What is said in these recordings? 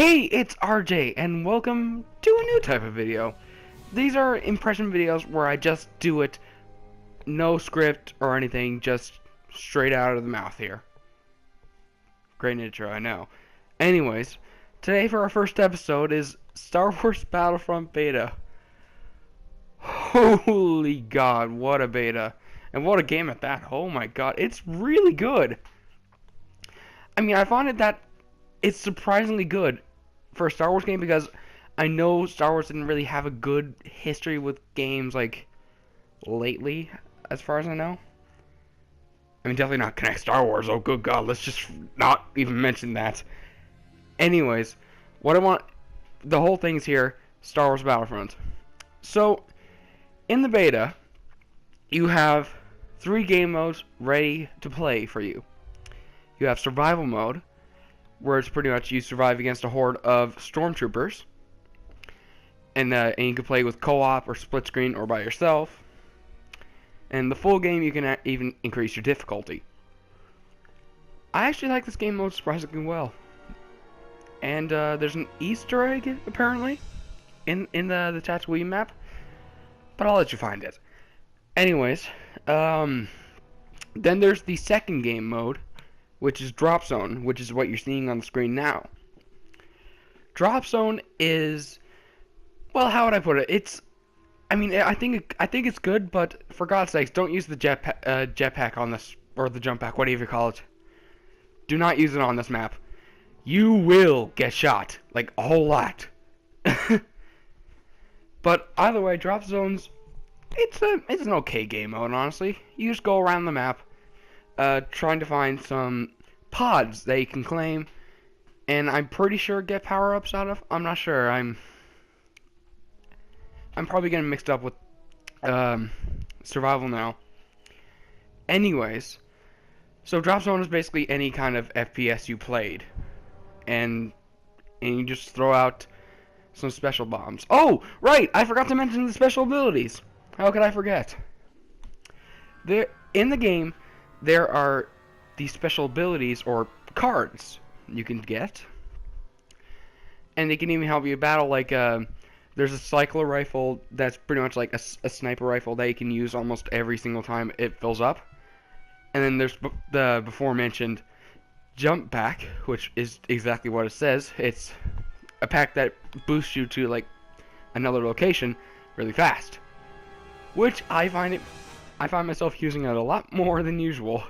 Hey, it's RJ, and welcome to a new type of video. These are impression videos where I just do it, no script or anything, just straight out of the mouth here. Great intro, I know. Anyways, today for our first episode is Star Wars BattleFront Beta. Holy God, what a beta. And what a game at that. Oh my God, it's really good. I mean, I find it that it's surprisingly good for a Star Wars game because I know Star Wars didn't really have a good history with games like lately, as far as I know. I mean, definitely not Connect Star Wars. Oh, good God, let's just not even mention that. Anyways, what I want, the whole thing's here, Star Wars Battlefront. So, in the beta, you have 3 game modes ready to play for you. You have Survival Mode, where it's pretty much you survive against a horde of stormtroopers, and you can play with co-op or split screen or by yourself. And the full game, you can even increase your difficulty. I actually like this game mode surprisingly well. And there's an Easter egg apparently in the Tatooine map, but I'll let you find it. Anyways, then there's the second game mode, which is Drop Zone, which is what you're seeing on the screen now. Drop Zone is, well, how would I put it? I mean, I think it's good, but for God's sakes, don't use the jetpack on this, or the jump pack, whatever you call it. Do not use it on this map. You will get shot, like a whole lot. But either way, Drop Zone's, it's an okay game mode, honestly. You just go around the map, trying to find some pods that you can claim, and I'm pretty sure get power-ups out of. I'm not sure. I'm probably getting mixed up with survival now. Anyways, so Drop Zone is basically any kind of FPS you played, and you just throw out some special bombs. Oh, right! I forgot to mention the special abilities. How could I forget? In the game, there are these special abilities or cards you can get, and they can even help you battle. Like there's a cycler rifle that's pretty much like a sniper rifle that you can use almost every single time it fills up. And then there's the before mentioned jump pack, which is exactly what it says. It's a pack that boosts you to like another location really fast, which I find myself using it a lot more than usual.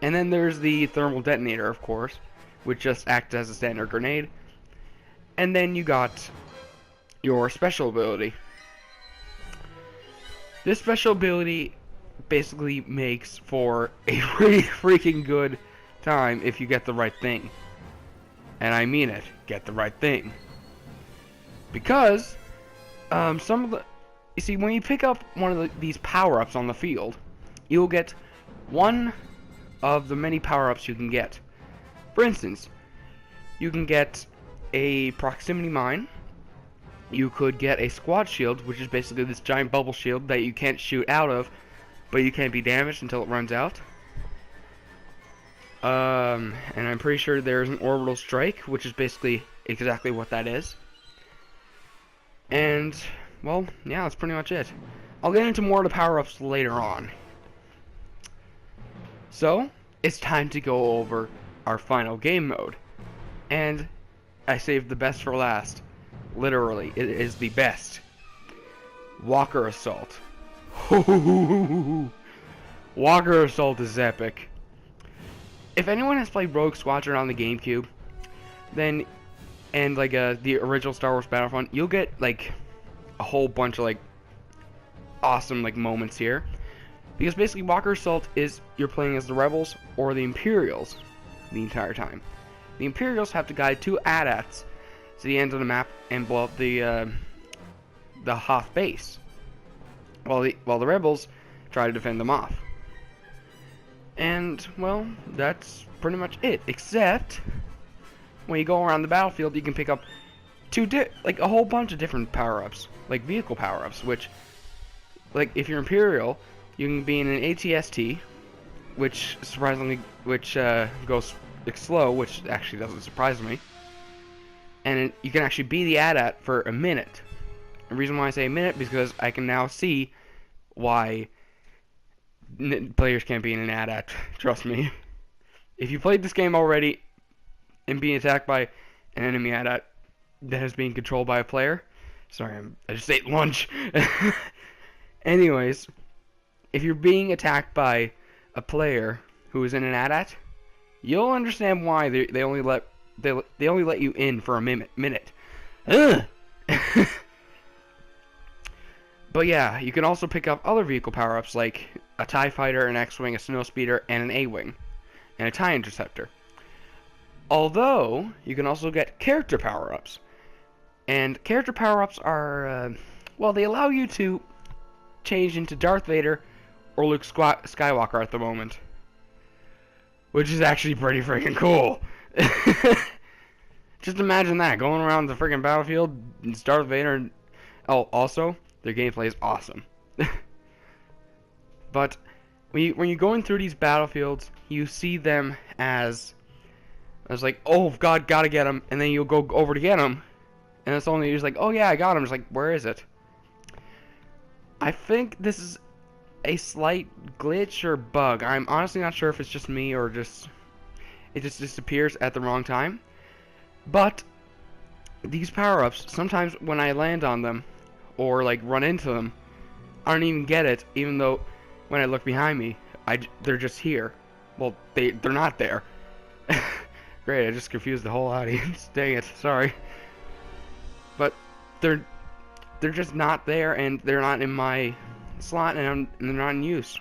And then there's the thermal detonator, of course, which just acts as a standard grenade. And then you got your special ability. This special ability basically makes for a really freaking good time if you get the right thing. And I mean it, get the right thing. Because some of the, you see, when you pick up one of these power-ups on the field, you'll get one of the many power-ups you can get. For instance, you can get a proximity mine. You could get a squad shield, which is basically this giant bubble shield that you can't shoot out of, but you can't be damaged until it runs out. And I'm pretty sure there's an orbital strike, which is basically exactly what that is. And, well, yeah, that's pretty much it. I'll get into more of the power-ups later on. So, it's time to go over our final game mode. And I saved the best for last. Literally, it is the best. Walker Assault. Walker Assault is epic. If anyone has played Rogue Squadron on the GameCube, then, and like the original Star Wars Battlefront, you'll get like a whole bunch of like awesome like moments here. Because basically Walker Assault is you're playing as the Rebels or the Imperials the entire time. The Imperials have to guide 2 AT-ATs to the end of the map and blow up the Hoth base, while the Rebels try to defend them off. And, well, that's pretty much it. Except when you go around the battlefield, you can pick up like a whole bunch of different power-ups, like vehicle power-ups. Which, like, if you're Imperial, you can be in an AT-ST, which surprisingly, goes slow, which actually doesn't surprise me. and you can actually be the AT-AT for a minute. The reason why I say a minute is because I can now see why players can't be in an AT-AT. Trust me. If you played this game already and being attacked by an enemy AT-AT that is being controlled by a player, sorry, I just ate lunch. Anyways, if you're being attacked by a player who is in an AT-AT, you'll understand why they only let you in for a minute. Ugh. But yeah, you can also pick up other vehicle power-ups like a TIE Fighter, an X-Wing, a Snowspeeder, and an A-Wing, and a TIE Interceptor. Although, you can also get character power-ups. And character power-ups are, well, they allow you to change into Darth Vader or Luke Skywalker at the moment. Which is actually pretty freaking cool. Just imagine that, going around the freaking battlefield, it's Darth Vader, and oh, also, their gameplay is awesome. But when you're going through these battlefields, you see them as like, oh God, gotta get him, and then you'll go over to get him, and it's only just like, oh yeah, I got him. It's like, where is it? I think this is a slight glitch or bug. I'm honestly not sure if it's just me or it just disappears at the wrong time. But these power-ups, sometimes when I land on them or like run into them, I don't even get it, even though when I look behind me, they're just here. Well, they're not there. Great, I just confused the whole audience. Dang it, sorry. But they're just not there, and they're not in my slot, and they're not in use.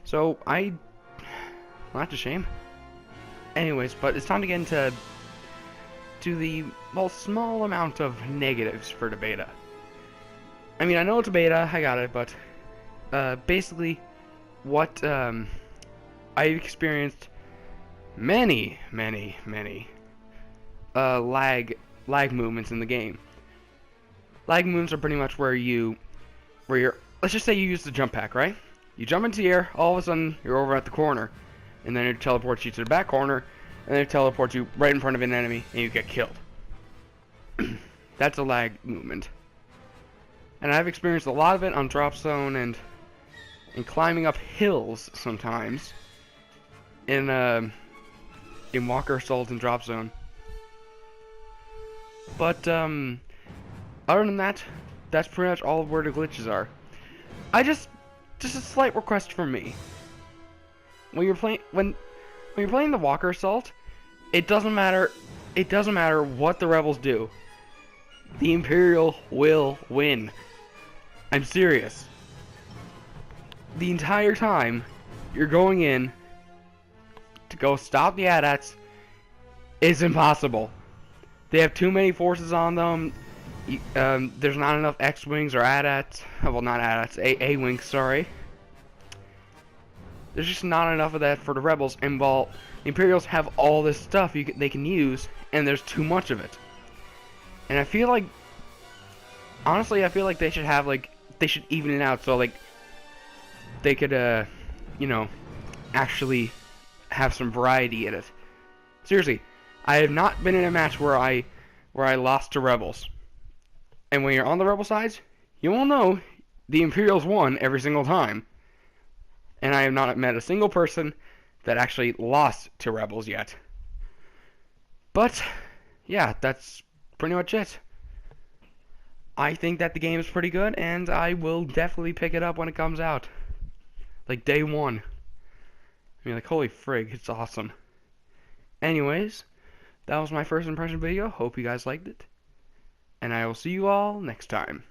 So well, that's a shame. Anyways, but it's time to get into the, well, small amount of negatives for the beta. I mean, I know it's a beta, I got it, but basically what I've experienced many lag movements in the game. Lag movements are pretty much where you're, let's just say you use the jump pack, right? You jump into the air, all of a sudden you're over at the corner, and then it teleports you to the back corner, and then it teleports you right in front of an enemy, and you get killed. That's a lag movement. And I've experienced a lot of it on Drop Zone and climbing up hills sometimes in Walker Assault and Drop Zone. But other than that, that's pretty much all of where the glitches are. Just a slight request from me. When you're playing the Walker Assault, it doesn't matter what the rebels do. The Imperial will win. I'm serious. The entire time you're going in to go stop the AT-ATs is impossible. They have too many forces on them. There's not enough X-Wings or AT-ATs. Well, not AT-ATs, A-Wings, sorry. There's just not enough of that for the rebels, and while the Imperials have all this stuff they can use, and there's too much of it. And I feel like, honestly, they should have, like, they should even it out so, like, they could, you know, actually have some variety in it. Seriously, I have not been in a match where I lost to rebels. And when you're on the rebel sides, you will know the Imperials won every single time. And I have not met a single person that actually lost to rebels yet. But, yeah, that's pretty much it. I think that the game is pretty good, and I will definitely pick it up when it comes out. Like, day one. I mean, like, holy frig, it's awesome. Anyways, that was my first impression video. Hope you guys liked it. And I will see you all next time.